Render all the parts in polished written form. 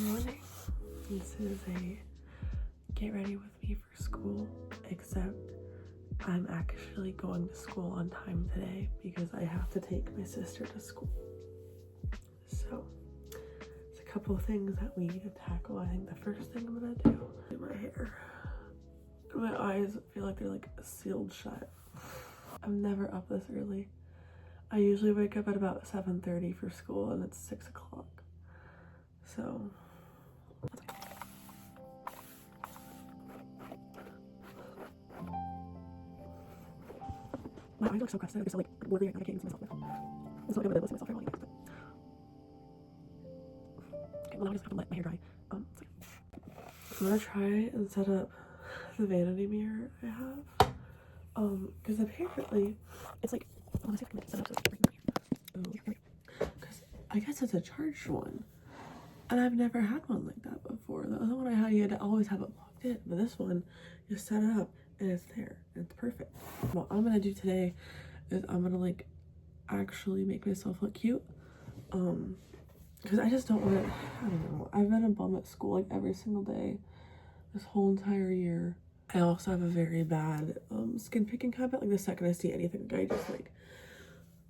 morning. This is a get ready with me for school, except I'm actually going to school on time today because I have to take my sister to school. So there's a couple of things that we need to tackle. I think the first thing I'm gonna do my hair. My eyes feel like they're like sealed shut. I'm never up this early. I usually wake up at about 7:30 for school and it's 6 o'clock. So my eyes look so crusted. They're so like blurry. I can't even see myself. It's not like I'm gonna see myself for a while. Okay, well now I just have to let my hair dry. I'm gonna try and set up the vanity mirror I have. Because apparently it's like, let me see if I can set up so it's right here. Because I guess it's a charged one. And I've never had one like that before. The other one I had, you had to always have it plugged in. But this one, you set it up and it's there. And it's perfect. What I'm gonna do today is I'm gonna like actually make myself look cute. Because I just don't want to, I don't know. I've been a bum at school like every single day this whole entire year. I also have a very bad skin picking habit. Like the second I see anything, I just like,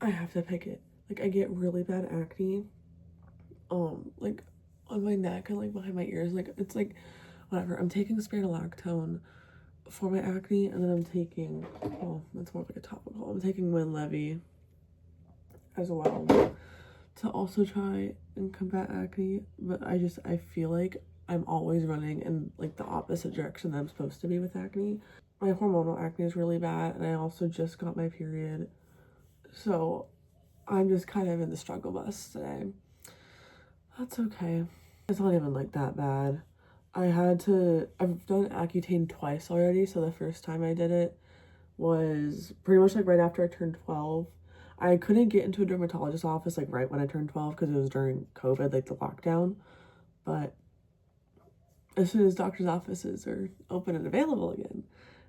I have to pick it. Like I get really bad acne. Like on my neck and like behind my ears. Like it's like, whatever. I'm taking spironolactone for my acne, and then I'm taking, well, that's more like a topical. I'm taking Winlevi as well to also try and combat acne. But I feel like I'm always running in like the opposite direction that I'm supposed to be with acne. My hormonal acne is really bad, and I also just got my period. So I'm just kind of in the struggle bus today. That's okay. It's not even like that bad. I've done Accutane twice already. So the first time I did it was pretty much like right after I turned 12. I couldn't get into a dermatologist's office like right when I turned 12 because it was during COVID, like the lockdown. But as soon as doctor's offices are open and available again,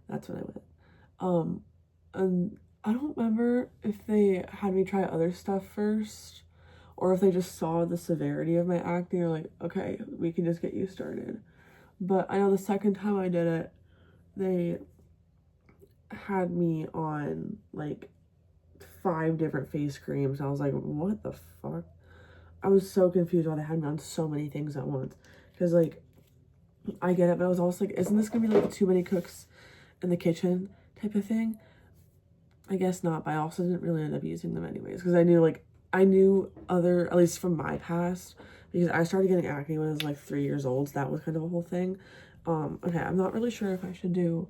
that's when I went. And I don't remember if they had me try other stuff first or if they just saw the severity of my acne or like, okay, we can just get you started. But I know the second time I did it, they had me on like 5 different face creams. I was like, what the fuck? I was so confused why they had me on so many things at once. Because like, I get it, but I was also like, isn't this gonna be like too many cooks in the kitchen type of thing? I guess not, but I also didn't really end up using them anyways because I knew other, at least from my past, because I started getting acne when I was like 3 years old, so that was kind of a whole thing. Okay, I'm not really sure if I should do,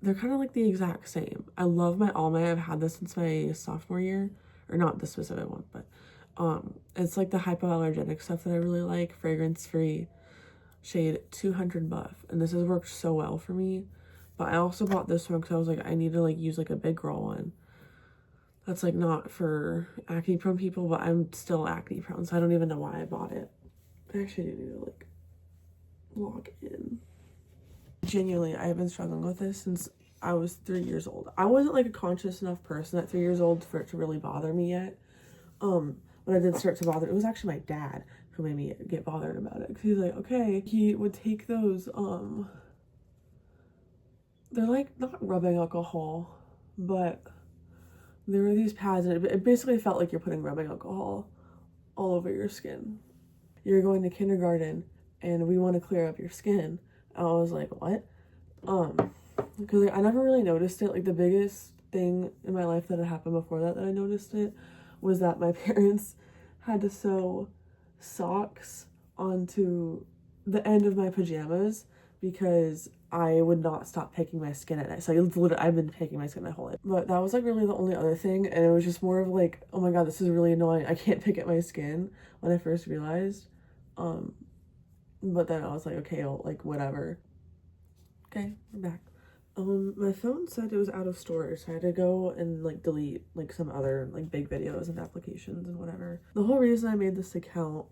they're kind of like the exact same. I love my Almay. I've had this since my sophomore year, or not the specific one, but it's like the hypoallergenic stuff that I really like, fragrance free, shade 200 buff, and this has worked so well for me. But I also bought this one because I was like, I need to like use like a big girl one that's like not for acne prone people, but I'm still acne prone, so I don't even know why I bought it. I actually do need to like log in. Genuinely, I have been struggling with this since I was 3 years old. I wasn't like a conscious enough person at 3 years old for it to really bother me yet. When I did start to bother, it was actually my dad who made me get bothered about it. Cause he's like, okay, he would take those, they're like not rubbing alcohol, but there were these pads, and it basically felt like you're putting rubbing alcohol all over your skin. You're going to kindergarten and we want to clear up your skin. I was like, what? Because like, I never really noticed it. Like the biggest thing in my life that had happened before that I noticed it was that my parents had to sew socks onto the end of my pajamas because I would not stop picking my skin at night. So literally, I've been picking my skin my whole life. But that was like really the only other thing. And it was just more of like, oh my God, this is really annoying. I can't pick at my skin when I first realized. But then I was like, okay, like whatever. Okay, we're back. My phone said it was out of storage, so I had to go and like delete like some other like big videos and applications and whatever. The whole reason I made this account,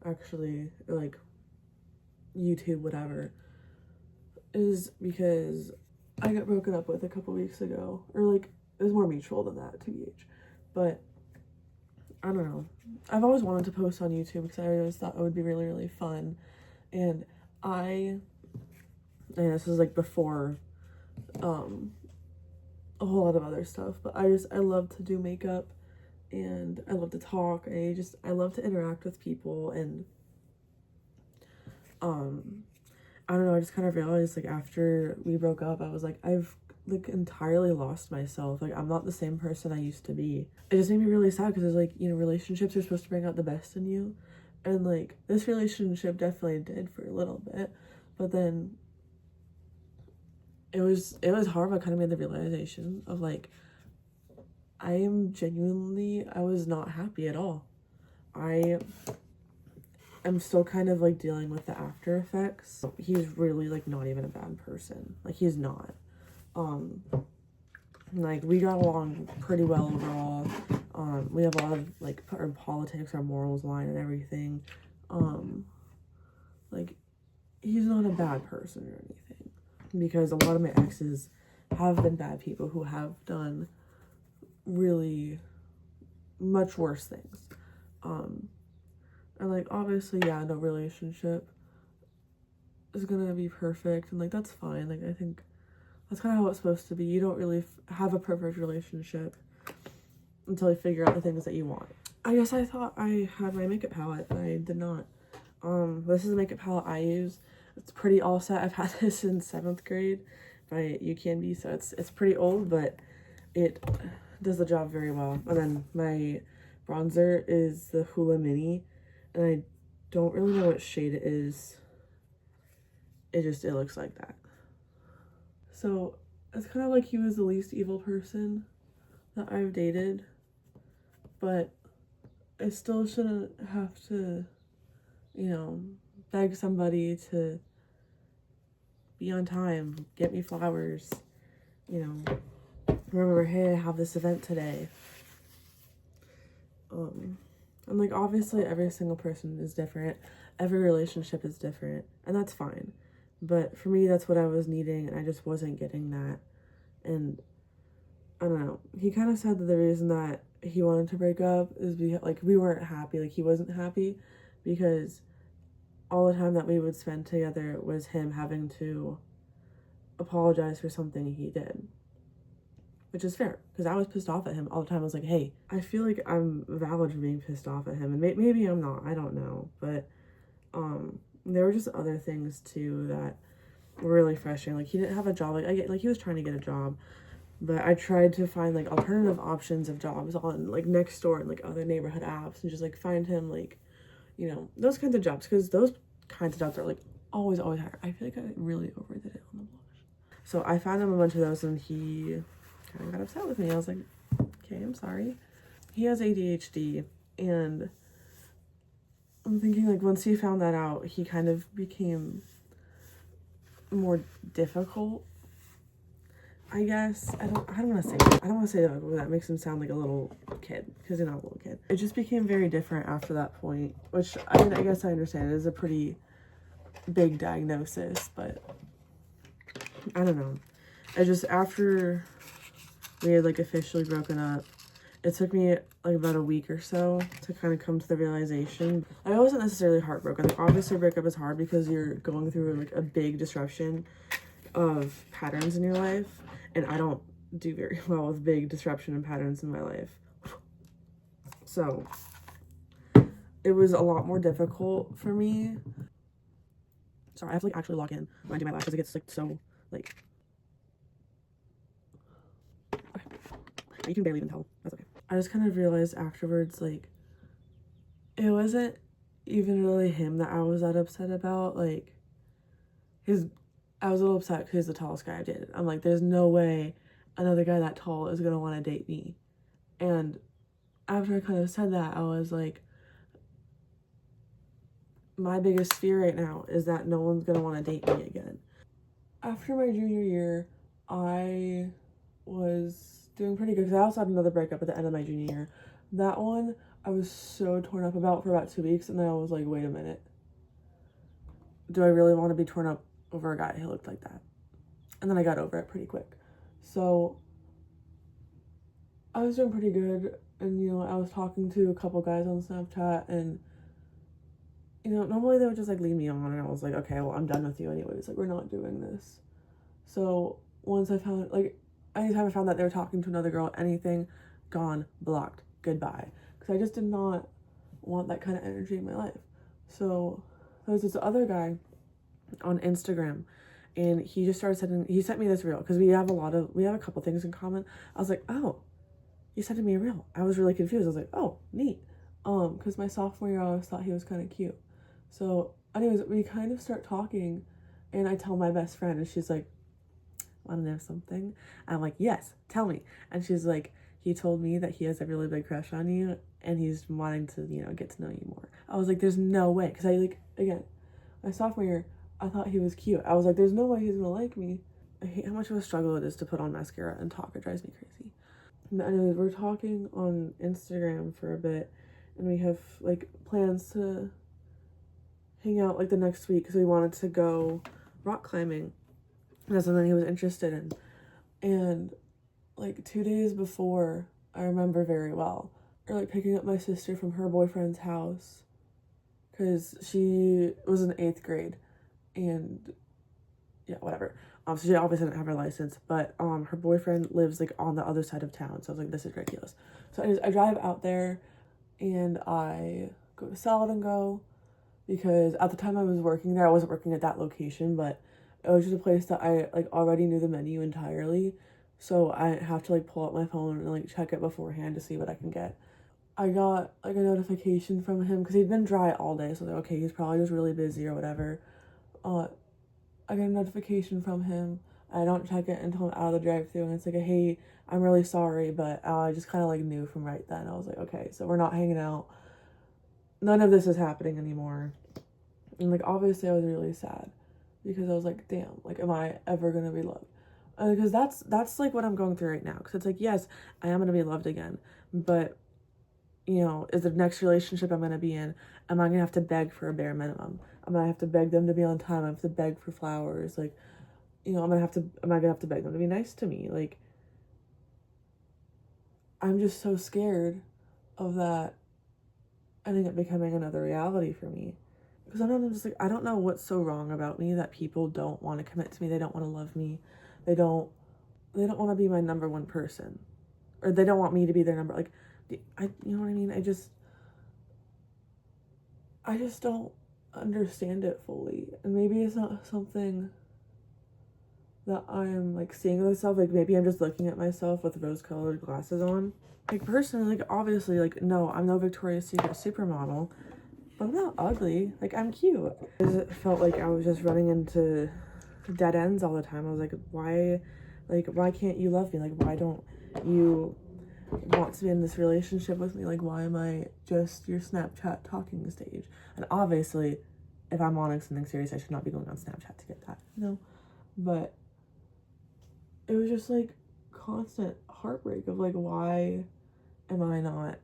actually, like YouTube, whatever, is because I got broken up with a couple weeks ago, or like it was more mutual than that, TBH. But I don't know. I've always wanted to post on YouTube because I always thought it would be really, really fun. And this is like before a whole lot of other stuff, but I love to do makeup, and I love to talk. I love to interact with people, and I don't know, I just kind of realized, like, after we broke up, I was like, I've like entirely lost myself. Like, I'm not the same person I used to be. It just made me really sad because it's like, you know, relationships are supposed to bring out the best in you, and like this relationship definitely did for a little bit, but then it was hard. I kind of made the realization of like, I was not happy at all. I am still kind of like dealing with the after effects. He's really like not even a bad person. Like, he's not. Like, we got along pretty well overall. We have a lot of like our politics, our morals line and everything. Like, he's not a bad person or anything, because a lot of my exes have been bad people who have done really much worse things. And like, obviously, yeah, no relationship is gonna be perfect, and like, that's fine. Like, I think that's kind of how it's supposed to be. You don't really have a perfect relationship until you figure out the things that you want. I guess I thought I had my makeup palette, but I did not. This is the makeup palette I use. It's pretty all set. I've had this since 7th grade by UCANB, so it's pretty old, but it does the job very well. And then my bronzer is the Hoola Mini, and I don't really know what shade it is. It looks like that. So it's kind of like he was the least evil person that I've dated, but I still shouldn't have to, you know, beg somebody to be on time, get me flowers, you know, remember, hey, I have this event today. And like, obviously every single person is different, every relationship is different, and that's fine. But for me, that's what I was needing, and I just wasn't getting that. And I don't know, he kind of said that the reason that he wanted to break up is because, like, we weren't happy. Like, he wasn't happy because all the time that we would spend together was him having to apologize for something he did. Which is fair, because I was pissed off at him all the time. I was like, hey, I feel like I'm valid for being pissed off at him. And maybe I'm not, I don't know. But there were just other things, too, that were really frustrating. Like, he didn't have a job. Like, he was trying to get a job. But I tried to find, like, alternative options of jobs on, like, Nextdoor and, like, other neighborhood apps. And just, like, find him, like, you know, those kinds of jobs. Because those kinds of jobs are, like, always higher. I feel like I really overdid it on the blush. So I found him a bunch of those, and he kind of got upset with me. I was like, okay, I'm sorry. He has ADHD, and I'm thinking, like, once he found that out, he kind of became more difficult, I guess. I don't want to say that. I don't want to say that, that makes him sound like a little kid, because he's not a little kid. It just became very different after that point, which, I mean, I guess I understand. It is a pretty big diagnosis, but I don't know. After we had, like, officially broken up, it took me, like, about a week or so to kind of come to the realization. I wasn't necessarily heartbroken. Like, obviously, a breakup is hard because you're going through, like, a big disruption of patterns in your life, and I don't do very well with big disruption and patterns in my life. So it was a lot more difficult for me. Sorry, I have to, like, actually log in when I do my lashes. It gets, like, so, like, okay. You can barely even tell. That's okay. I just kind of realized afterwards, like, it wasn't even really him that I was that upset about. Like, I was a little upset because he's the tallest guy I dated. I'm like, there's no way another guy that tall is gonna want to date me. And after I kind of said that, I was like, my biggest fear right now is that no one's gonna want to date me again. After my junior year, I was doing pretty good because I also had another breakup at the end of my junior year. That one I was so torn up about for about 2 weeks, and then I was like, wait a minute. Do I really want to be torn up over a guy who looked like that? And then I got over it pretty quick. So I was doing pretty good And, you know, I was talking to a couple guys on Snapchat, and, you know, normally they would just, like, leave me on, and I was like, okay, well, I'm done with you anyways. Like, we're not doing this. So once I found, like, anytime I found that they were talking to another girl, anything, gone, blocked, goodbye. Because I just did not want that kind of energy in my life. So there was this other guy on Instagram, and he just started sending, he sent me this reel, because we have a couple things in common. I was like, oh, you sent me a reel. I was really confused. I was like, oh, neat. Because my sophomore year, I always thought he was kind of cute. So anyways, we kind of start talking, and I tell my best friend, and she's like, want to know something? I'm like, yes, tell me. And she's like, he told me that he has a really big crush on you, and he's wanting to, you know, get to know you more. I was like, there's no way. Because I, like, again, my sophomore year, I thought he was cute. I was like, there's no way he's gonna like me. I hate how much of a struggle it is to put on mascara and talk. It drives me crazy. But anyways, we're talking on Instagram for a bit, and we have, like, plans to hang out, like, the next week, because we wanted to go rock climbing. That's something he was interested in. And, like, 2 days before, I remember very well, or, like, picking up my sister from her boyfriend's house, because she was in 8th grade, and, yeah, whatever. So she obviously didn't have her license, but, her boyfriend lives, like, on the other side of town, so I was like, this is ridiculous. So anyways, I drive out there, and I go to Salad and Go, because at the time I was working there, I wasn't working at that location, but it was just a place that I, like, already knew the menu entirely, so I didn't have to, like, pull out my phone and, like, check it beforehand to see what I can get. I got, like, a notification from him, because he'd been dry all day, so I was like, okay, he's probably just really busy or whatever. I get a notification from him. I don't check it until I'm out of the drive-thru, and it's like, hey, I'm really sorry, but I just kind of, like, knew from right then. I was like, okay, so we're not hanging out. None of this is happening anymore. And, like, obviously I was really sad, because I was like, damn, like, am I ever gonna be loved? Because that's like what I'm going through right now. Because it's like, yes, I am gonna be loved again, but, you know, is the next relationship I'm gonna be in, am I gonna have to beg for a bare minimum? I'm gonna have to beg them to be on time. I have to beg for flowers. Like, you know, am I gonna have to beg them to be nice to me? Like, I'm just so scared of that ending up becoming another reality for me. Because I'm just like, I don't know what's so wrong about me that people don't want to commit to me. They don't want to love me. They don't want to be my number one person, or they don't want me to be their number. Like, you know what I mean? I just don't understand it fully. And maybe it's not something that I'm, like, seeing myself. Like, maybe I'm just looking at myself with rose-colored glasses on. Like, personally, like, obviously, like, no, I'm no Victoria's Secret supermodel, but I'm not ugly. Like, I'm cute. It felt like I was just running into dead ends all the time. I was like, why can't you love me? Like, why don't you want to be in this relationship with me? Like, why am I just your Snapchat talking stage? And obviously, if I'm wanting something serious, I should not be going on Snapchat to get that, you know? But it was just, like, constant heartbreak of, like, why am I not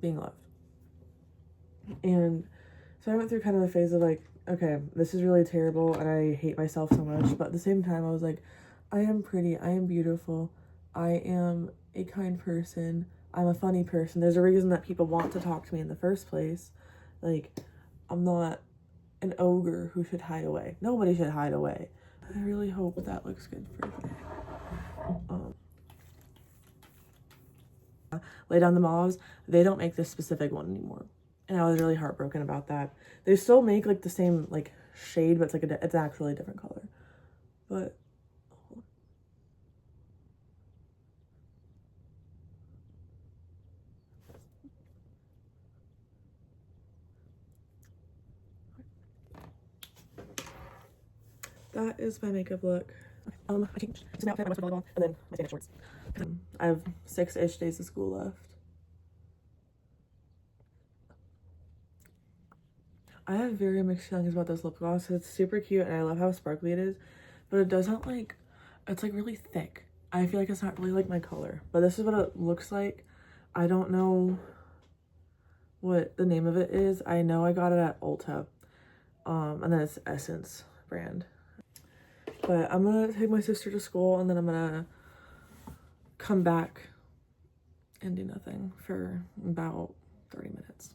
being loved? And so I went through kind of a phase of, like, okay, this is really terrible, and I hate myself so much, but at the same time, I was like, I am pretty, I am beautiful, I am a kind person, I'm a funny person, there's a reason that people want to talk to me in the first place. Like, I'm not an ogre who should hide away. Nobody should hide away. I really hope that looks good for today. Lay Down the Mauves, they don't make this specific one anymore, and I was really heartbroken about that. They still make, like, the same, like, shade, but it's like it's actually a different color. But that is my makeup look. I changed. This is my outfit. I went for volleyball, and then my stand-up shorts. I have 6-ish days of school left. I have very mixed feelings about this lip gloss. It's super cute, and I love how sparkly it is, but it doesn't, like, it's, like, really thick. I feel like it's not really, like, my color, but this is what it looks like. I don't know what the name of it is. I know I got it at Ulta, and then it's Essence brand. But I'm gonna take my sister to school, and then I'm gonna come back and do nothing for about 30 minutes.